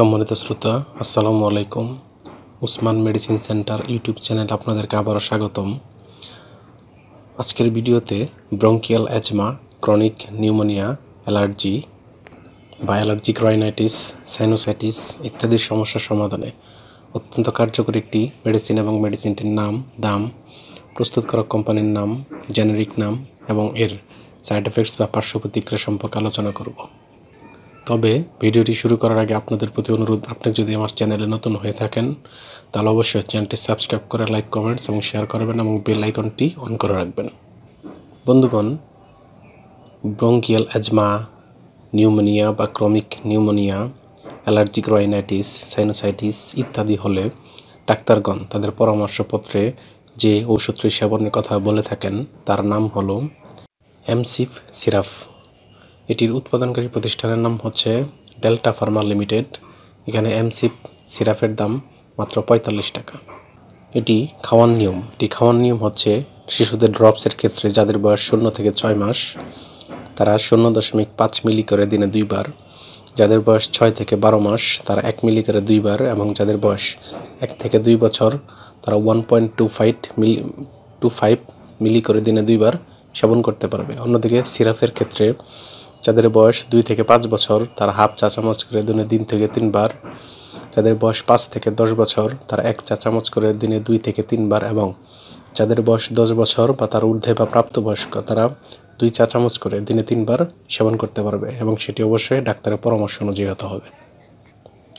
সম্মানিত শ্রোতা, আসসালামু আলাইকুম। Usman medicine centre YouTube channel আপনাদেরকে আবারও স্বাগতম। আজকের ভিডিওতে bronchial asthma, chronic pneumonia, allergy বা অ্যালার্জিক রাইনাইটিস, সাইনোসাইটিস ইত্যাদি সমস্যার সমাধানে অত্যন্ত কার্যকরী একটি মেডিসিন এবং মেডিসিনটির নাম, দাম, প্রস্তুতকারক কোম্পানির নাম, জেনেরিক নাম এবং এর সাইড এফেক্টস বা পার্শ্ব প্রতিক্রিয়া সম্পর্কে আলোচনা করব। তবে ভিডিওটি শুরু করার আগে আপনাদের প্রতি অনুরোধ, আপনি যদি আমার চ্যানেলে নতুন হয়ে থাকেন তাহলে অবশ্যই চ্যানেলটি সাবস্ক্রাইব করে লাইক, কমেন্টস এবং শেয়ার করবেন এবং বেল আইকনটি অন করে রাখবেন। বন্ধুগণ, ব্রঙ্কিয়াল অ্যাজমা, নিউমোনিয়া বা chronic pneumonia, allergic rhinitis, sinusitis ইত্যাদি হলে ডাক্তারগণ তাদের পরামর্শপত্রে যে ঔষধটি সেবনের কথা বলে থাকেন তার নাম হলো এমসিফ সিরাপ। এটির উৎপাদনকারী প্রতিষ্ঠানের নাম হচ্ছে ডেল্টা ফার্মা লিমিটেড। এখানে এমসিফ সিরাপের দাম মাত্র ৪৫ টাকা। এটি খাওয়ার নিয়ম হচ্ছে শিশুদের ড্রপসের ক্ষেত্রে যাদের বয়স 0 থেকে 6 মাস তারা 0.5 মিলি করে দিনে 2 বার, যাদের বয়স 6 থেকে 12 মাস তারা 1 মিলি করে 2 বার এবং যাদের বয়স 1 থেকে 2 বছর তারা 1.25 মিলি করে দিনে 2 বার সেবন করতে পারবে। অন্যদিকে সিরাপের ক্ষেত্রে যাদের বয়স 2 থেকে 5 বছর তারা হাফ চা চামচ করে দিনে 2 থেকে 3 বার, যাদের বয়স 5 থেকে 10 বছর তারা 1 চা চামচ করে দিনে 2 থেকে 3 বার এবং যাদের বয়স 10 বছর বা তার ঊর্ধ্বে বা প্রাপ্তবয়স্ক তারা 2 চা চামচ করে দিনে 3 বার সেবন করতে পারবে এবং সেটি অবশ্যই ডাক্তারের পরামর্শ অনুযায়ী হতে হবে।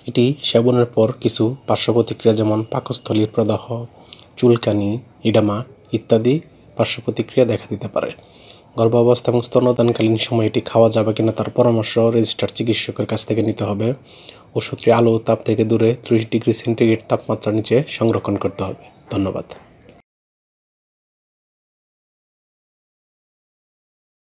এটি সেবনের পর কিছু পার্শ্ব প্রতিক্রিয়া যেমন পাকস্থলীর প্রদাহ, চুলকানি, ইডামা ইত্যাদি পার্শ্ব প্রতিক্রিয়া দেখা দিতে পারে। গর্ভাবস্থা এবং স্তন্যদানকালীন সময়ে এটি খাওয়া যাবে কিনা তার পরামর্শ রেজিস্টার্ড চিকিৎসকের কাছ থেকে নিতে হবে। ওষুধটি আলো তাপ থেকে দূরে 30 ডিগ্রি সেন্টিগ্রেড তাপমাত্রার নিচে সংরক্ষণ করতে হবে। ধন্যবাদ।